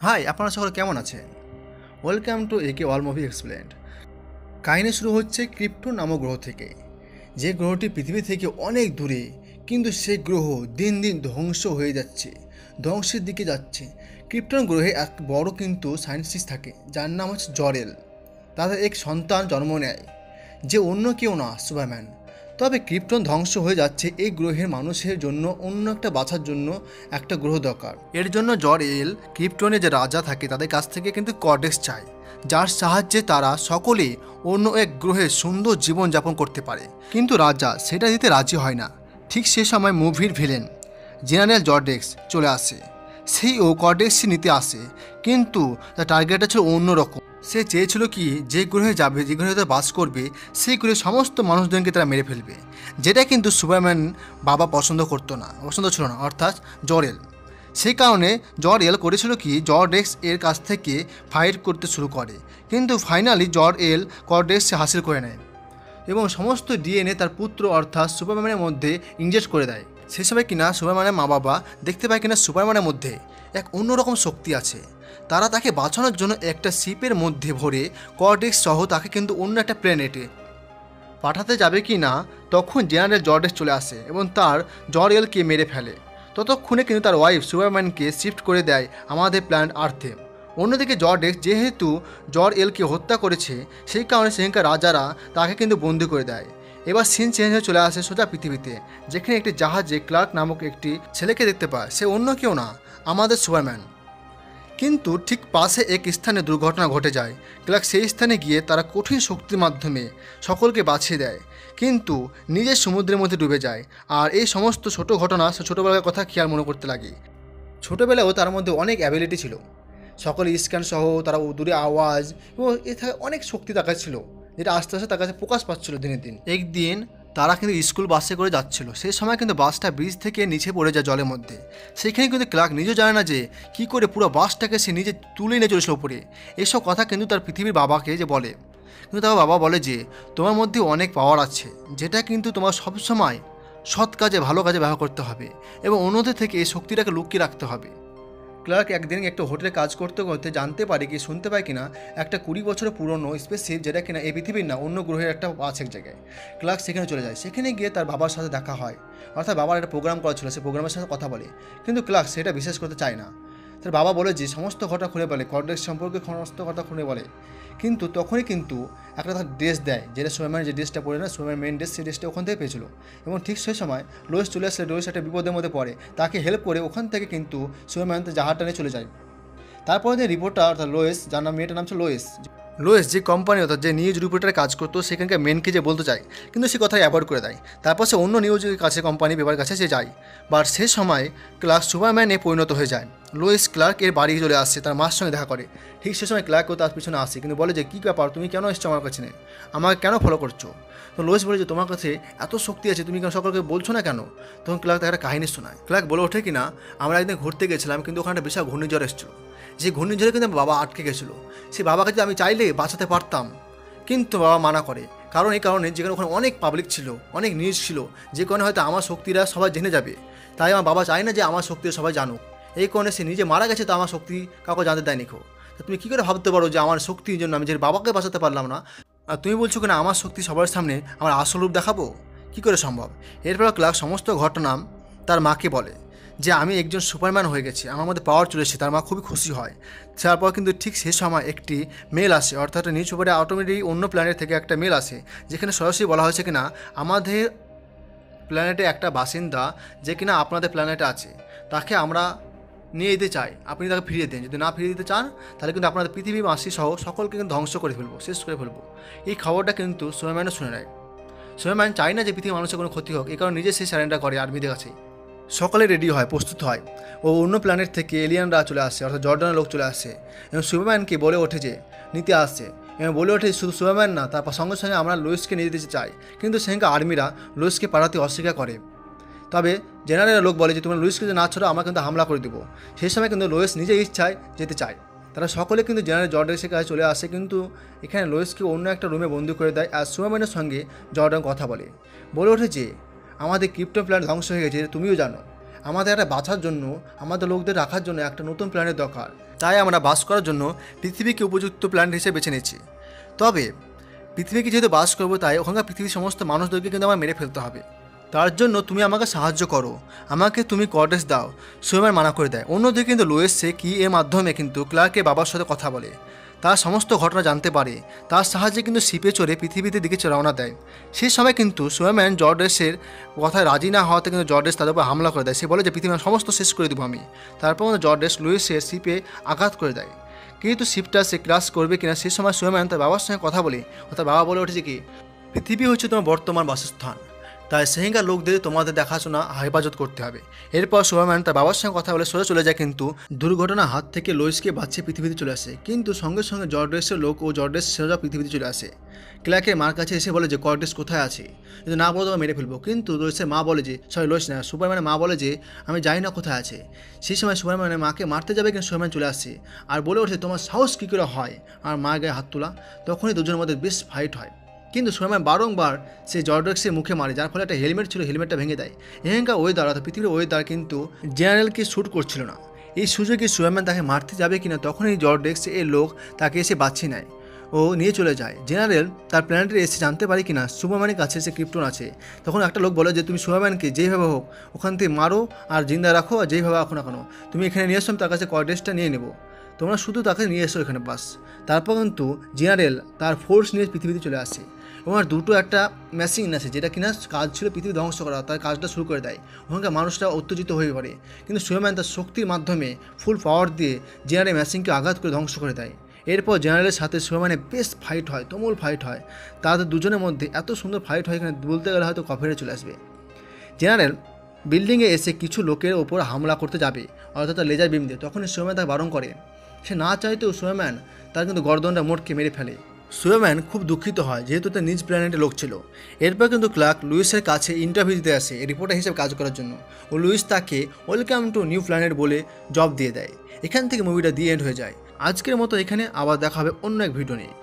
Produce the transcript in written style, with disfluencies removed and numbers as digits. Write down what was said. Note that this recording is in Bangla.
হাই, আপনারা সকলে কেমন আছেন? ওয়েলকাম টু একে অল মুভি এক্সপ্লেন্ড। কাহিনী শুরু হচ্ছে ক্রিপ্টো নামক গ্রহ থেকে, যে গ্রহটি পৃথিবী থেকে অনেক দূরে, কিন্তু সেই গ্রহ দিন দিন ধ্বংস হয়ে যাচ্ছে, ধ্বংসের দিকে যাচ্ছে। ক্রিপ্টন গ্রহে এক বড় কিন্তু সায়েন্টিস্ট থাকে, যার নাম হচ্ছে জরেল। তাদের এক সন্তান জন্ম নেয়, যে অন্য কেউ না, সুপারম্যান। তবে ক্রিপ্টন ধ্বংস হয়ে যাচ্ছে, এই গ্রহের মানুষের জন্য অন্য একটা বাঁচার জন্য একটা গ্রহ দরকার। এর জন্য জর-এল ক্রিপ্টনে যে রাজা থাকে তাদের কাছ থেকে কিন্তু কর্ডেক্স চায়, যার সাহায্যে তারা সকলে অন্য এক গ্রহে সুন্দর জীবনযাপন করতে পারে। কিন্তু রাজা সেটা দিতে রাজি হয় না। ঠিক সে সময় মুভির ভিলেন জেনারেল জর্ডেক্স চলে আসে। সেও কর্ডেক্স নিতে আসে, কিন্তু তার টার্গেটটা ছিল অন্যরকম। সে চেয়েছিল কি, যে গ্রহে যাবে, যে গ্রহে তারা বাস করবে, সেই গ্রহে সমস্ত মানুষজনকে তারা মেরে ফেলবে। যেটা কিন্তু সুপারম্যান বাবা পছন্দ ছিল না, অর্থাৎ জর-এল। সেই কারণে জর-এল করেছিল কি, জর্ডেক্স এর কাছ থেকে ফাইট করতে শুরু করে। কিন্তু ফাইনালি জর-এল কর্ডেক্স হাসিল করে নেয় এবং সমস্ত ডিএনএ তার পুত্র অর্থাৎ সুপারম্যানের মধ্যে ইনজেক্ট করে দেয়। সে সময় কিনা সুপারম্যানের মা বাবা দেখতে পায় কিনা সুপারম্যানের মধ্যে এক অন্যরকম শক্তি আছে। তারা তাকে বাঁচানোর জন্য একটা শিপের মধ্যে ভরে কর্ডেক্স সহ তাকে কিন্তু অন্য একটা প্ল্যানেটে পাঠাতে যাবে কি না, তখন জেনারেল জর্ডেক্স চলে আসে এবং তার জর-এলকে মেরে ফেলে। ততক্ষণে কিন্তু তার ওয়াইফ সুপারম্যানকে শিফট করে দেয় আমাদের প্ল্যানেট আর্থে। অন্যদিকে জর্ডেক্স যেহেতু জর-এলকে হত্যা করেছে, সেই কারণে সেখানকার রাজারা তাকে কিন্তু বন্দি করে দেয়। এবার সিন চেঞ্জ হয়ে চলে আসে সোজা পৃথিবীতে, যেখানে একটি জাহাজে ক্লার্ক নামক একটি ছেলেকে দেখতে পায়। সে অন্য কেউ না, আমাদের সুপারম্যান। কিন্তু ঠিক পাশে এক স্থানে দুর্ঘটনা ঘটে যায়। ক্লার্ক সেই স্থানে গিয়ে তারা কঠিন শক্তির মাধ্যমে সকলকে বাঁচিয়ে দেয়, কিন্তু নিজের সমুদ্রের মধ্যে ডুবে যায়। আর এই সমস্ত ছোট ঘটনা সে ছোটোবেলার কথা খেয়াল মনে করতে লাগে। ছোটোবেলায়ও তার মধ্যে অনেক অ্যাবিলিটি ছিল, সকল স্ক্যান সহ তারা দূরে আওয়াজ এবং অনেক শক্তি তার কাছে ছিল, যেটা আস্তে আস্তে তার কাছে প্রকাশ পাচ্ছিল দিনের দিন। একদিন তারা কিন্তু স্কুল বাসে করে যাচ্ছিল, সেই সময় কিন্তু বাসটা ব্রিজ থেকে নিচে পড়ে যায় জলের মধ্যে। সেখানে কিন্তু ক্লার্ক নিজেও জানে না যে কী করে পুরো বাসটাকে সে নিজে তুলে নিয়ে চলেছিল উপরে। এসব কথা কিন্তু তার পৃথিবীর বাবাকে যে বলে, কিন্তু তার বাবা বলে যে তোমার মধ্যে অনেক পাওয়ার আছে, যেটা কিন্তু তোমার সবসময় সৎ কাজে, ভালো কাজে ব্যবহার করতে হবে এবং অন্যদের থেকে এই শক্তিটাকে লুকিয়ে রাখতে হবে। ক্লার্ক একদিন একটা হোটেলে কাজ করতে করতে জানতে পারে কি, শুনতে পায় কিনা একটা 20 বছরের পুরনো স্পেসশিপ, যেটা কিনা এই পৃথিবীর না, অন্য গ্রহের একটা আছে এক জায়গায়। ক্লার্ক সেখানে চলে যায়। সেখানে গিয়ে তার বাবার সাথে দেখা হয়, অর্থাৎ বাবার একটা প্রোগ্রাম করা ছিল, সেই প্রোগ্রামের সাথে কথা বলে। কিন্তু ক্লার্ক সেটা বিশ্বাস করতে চায় না। তার বাবা বলে যে সমস্ত ঘটনা খুলে বলে, কর্ডেক্স সম্পর্কে সমস্ত কথা খুলে বলে। কিন্তু তখনই কিন্তু একটা তার ড্রেস দেয়, যেটা সুপারম্যান যে ড্রেসটা পরে না, সুপারম্যান মেন ড্রেস, সেই ড্রেসটা ওখান থেকে পেয়েছিল। এবং ঠিক সেই সময় লোয়েস চলে আসলে, লোয়েস একটা বিপদের মধ্যে পড়ে, তাকে হেল্প করে ওখান থেকে কিন্তু সুপারম্যান তার জাহাজটা নিয়ে চলে যায়। তারপরে যে রিপোর্টার অর্থাৎ লোয়েস, যার নাম, মেয়েটার নাম ছিল লোয়েস, লোয়েস যে কোম্পানি অর্থাৎ যে নিউজ রিপোর্টারে কাজ করতো, সেখানকার মেনকে যে বলতে চায়, কিন্তু সে কথা অ্যাভয়েড করে দেয়। তারপর সে অন্য নিউজের কাছে, কোম্পানি পেপারের কাছে সে যায়। বাট সে সময় ক্লার্ক সুপারম্যানে পরিণত হয়ে যায়। লোয়েস ক্লার্ক এর বাড়ি চলে আসছে, তার মার সঙ্গে দেখা করে। ঠিক সে সময় ক্লার্কও তার পিছনে আসে, কিন্তু বলে যে কী ব্যাপার, তুমি কেন এসছো আমার কাছে, আমাকে কেন ফলো করছো? তো লোয়েস বলে যে তোমার কাছে এত শক্তি আছে, তুমি কেন সকলকে বলছো না কেন? তখন ক্লার্ক তাকে একটা কাহিনী শোনায়। ক্লার্ক বলে ওঠে কিনা, আমরা একদিন ঘুরতে গেছিলাম, কিন্তু ওখানে একটা বিশাল ঘূর্ণিঝড় এসেছিলো। যে ঘূর্ণিঝড়ে কিন্তু বাবা আটকে গেছিলো। সেই বাবাকে যদি আমি চাইলে বাঁচাতে পারতাম, কিন্তু বাবা মানা করে। কারণ এই কারণে, যেখানে ওখানে অনেক পাবলিক ছিল, অনেক নিউজ ছিল, যে কারণে হয়তো আমার শক্তিরা সবাই জেনে যাবে। তাই আমার বাবা চায় না যে আমার শক্তি সবাই জানুক। এই কারণে সে নিজে মারা গেছে, তো আমার শক্তি কাউকে জানতে দেয়নি। তো তুমি কী করে ভাবতে পারো যে আমার শক্তির জন্য আমি যে বাবাকে বাঁচাতে পারলাম না, আর তুমি বলছো কিনা আমার শক্তি সবার সামনে আমার আসল রূপ দেখাবো? কী করে সম্ভব? এরপর ক্লার্ক সমস্ত ঘটনা তার মাকে বলে, যে আমি একজন সুপারম্যান হয়ে গেছি, আমার মধ্যে পাওয়ার চলে এসেছে। তার মা খুবই খুশি হয়। তারপর কিন্তু ঠিক সে সময় একটি মেল আসে, অর্থাৎ নিউজ পেপারে অটোমেটিক অন্য প্ল্যানেট থেকে একটা মেল আসে, যেখানে সরাসরি বলা হয়েছে কিনা আমাদের প্ল্যানেটে একটা বাসিন্দা যে কিনা আপনাদের প্ল্যানেটে আছে, তাকে আমরা নিয়ে যেতে চাই, আপনি তাকে ফিরিয়ে দেন। যদি না ফিরিয়ে দিতে চান, তাহলে কিন্তু আপনাদের পৃথিবীবাসী সহ সকলকে কিন্তু ধ্বংস করে ফেলবো, শেষ করে ফেলবো। এই খবরটা কিন্তু সুপারম্যানও শুনে নেয়। সুপারম্যান চায় না যে পৃথিবীর মানুষের কোনো ক্ষতি হোক, এই কারণে নিজে সে স্যারেন্ডার করে আর্মিদের কাছে। সকালে রেডি হয়, প্রস্তুত হয়, ও অন্য প্ল্যানেট থেকে এলিয়ানরা চলে আসে, অর্থাৎ জর্ডানের লোক চলে আসে এবং সুপারম্যানকে বলে ওঠে যে নিতে আসছে। এবং বলে ওঠে শুধু সুপারম্যান না, তারপর সঙ্গে সঙ্গে আমরা লুইসকে নিয়ে যেতে চাই। কিন্তু সেখানকার আর্মিরা লুইসকে পাঠাতে অস্বীকার করে। তবে জেনারেল লোক বলে যে তোমরা লুইসকে যদি না ছাড়ো, আমরা কিন্তু হামলা করে দেবো। সেই সময় কিন্তু লুইস নিজের ইচ্ছায় যেতে চায়। তারা সকলে কিন্তু জেনারেল জর্ডেনের কাছে চলে আসে, কিন্তু এখানে লুইসকে অন্য একটা রুমে বন্দি করে দেয়। আর সুপারম্যানের সঙ্গে জর্ডান কথা বলে ওঠে যে আমাদের ক্রিপ্টো প্ল্যান ধ্বংস হয়ে গেছে, তুমিও জানো। আমাদের একটা বাঁচার জন্য, আমাদের লোকদের রাখার জন্য একটা নতুন প্ল্যানেট দরকার। তাই আমরা বাস করার জন্য পৃথিবীকে উপযুক্ত প্ল্যানেট হিসেবে বেছে নিচ্ছি। তবে পৃথিবীকে যেহেতু বাস করবো, তাই ওখানকার পৃথিবীর সমস্ত মানুষদেরকে কিন্তু আমার মেরে ফেলতে হবে। তার জন্য তুমি আমাকে সাহায্য করো, আমাকে তুমি কোঅর্ডিনেটস দাও। সুপারম্যান মানা করে দেয়। অন্যদিকে কিন্তু লোয়েস সে কি এর মাধ্যমে কিন্তু ক্লার্কের বাবার সাথে কথা বলে, তার সমস্ত ঘটনা জানতে পারে। তার সাহায্যে কিন্তু শিপে চড়ে পৃথিবীতে দিকে রওনা দেয়। সেই সময় কিন্তু সুপারম্যান জর্ডেসের কথায় রাজি না হওয়াতে কিন্তু জর্ডেস তাদের উপর হামলা করে দেয়। সে বলে যে পৃথিবীর সমস্ত শেষ করে দেবো আমি। তারপর কিন্তু জর্ডেস লুইসের শিপে আঘাত করে দেয়। কিন্তু শিপটা সে ক্রাশ করবে কিনা সেই সময় সুপারম্যান তার বাবার সঙ্গে কথা বলে, তার বাবা বলে উঠেছে কি পৃথিবী হচ্ছে তোমার বর্তমান বাসস্থান, তাই সেখানকার লোকদের তোমাদের দেখাশোনা হেফাজত করতে হবে। এরপর সুপারম্যান তার বাবার সঙ্গে কথা বলে সোজা চলে যায়, কিন্তু দুর্ঘটনার হাত থেকে লোইসকে বাঁচিয়ে পৃথিবীতে চলে আসে। কিন্তু সঙ্গে সঙ্গে জর্ডেসের লোক ও জর্ডেস সোজা পৃথিবীতে চলে আসে। ক্লার্কের মার কাছে এসে বলে যে কর্ডেস কোথায় আছে, যদি না বলো তোমাকে মেরে ফেলবো। কিন্তু লোইসের মা বলে যে, লোইস না, সুপারম্যানের মা বলে যে আমি জানি না কোথায় আছে। সেই সময় সুপারম্যানের মাকে মারতে যাবে, কিন্তু সুপারম্যান চলে আসছে আর বলে ওঠে তোমার সাহস কী করে হয় আর মার গায়ে হাত তোলা। তখনই দুজনের মধ্যে বেশ ফাইট হয়। কিন্তু সুপারম্যান বারংবার সে জর্ডেক্সের মুখে মারে, যার ফলে একটা হেলমেট ছিল, হেলমেটটা ভেঙে দেয়। এখানকার ওয়েদার অর্থাৎ পৃথিবীর ওয়েদার কিন্তু জেনারেলকে শ্যুট করছিল না। এই সুযোগে সুপারম্যান তাকে মারতে যাবে কিনা, তখনই জর্ডেক্স এর লোক তাকে এসে বাঁচিয়ে নেয় ও নিয়ে চলে যায়। জেনারেল তার প্ল্যানেটে এসে জানতে পারে কিনা সুপারম্যানের কাছে সে ক্রিপ্টন আছে। তখন একটা লোক বলে যে তুমি সুপারম্যানকে যেইভাবে হোক ওখান থেকে মারো আর জিন্দা রাখো, আর যেইভাবে রাখো না কেন তুমি এখানে নিয়ে এসো, তার কাছে কোঅর্ডিনেটসটা নিয়ে নেবো, তোমরা শুধু তাকে নিয়ে এসো এখানে বাস। তারপর কিন্তু জেনারেল তার ফোর্স নিয়ে পৃথিবীতে চলে আসে এবং আর দুটো একটা মেশিন আছে যেটা কিনা কাজ ছিল পৃথিবী ধ্বংস করা, তার কাজটা শুরু করে দেয়। ওখানকার মানুষরা উত্তেজিত হয়ে পড়ে, কিন্তু সুপারম্যান তার শক্তির মাধ্যমে ফুল পাওয়ার দিয়ে জেনারেল মেশিনকে আঘাত করে ধ্বংস করে দেয়। এরপর জেনারেলের সাথে সুপারম্যানের বেশ ফাইট হয়, তুমুল ফাইট হয়। তাদের দুজনের মধ্যে এত সুন্দর ফাইট হয়, এখানে বলতে গেলে হয়তো কপিরাইট চলে আসবে। জেনারেল বিল্ডিংয়ে এসে কিছু লোকের ওপর হামলা করতে যাবে, অর্থাৎ তার লেজার বিম দিয়ে। তখনই সুপারম্যান তাকে বারণ করে। সে না চাইতেও সুপারম্যান তার কিন্তু গর্দনটা মোটকে মেরে ফেলে। সুপারম্যান খুব দুঃখিত হয়, যেহেতু তার নিজ প্ল্যানেটে লোক ছিল। এরপর কিন্তু ক্লার্ক লুইসের কাছে ইন্টারভিউ দিতে আসে রিপোর্টার হিসেবে কাজ করার জন্য, ও লুইস তাকে ওয়েলকাম টু নিউ প্ল্যানেট বলে জব দিয়ে দেয়। এখান থেকে মুভিটা দি এন্ড হয়ে যায়। আজকের মতো এখানে, আবার দেখা হবে অন্য এক ভিডিও নিয়ে।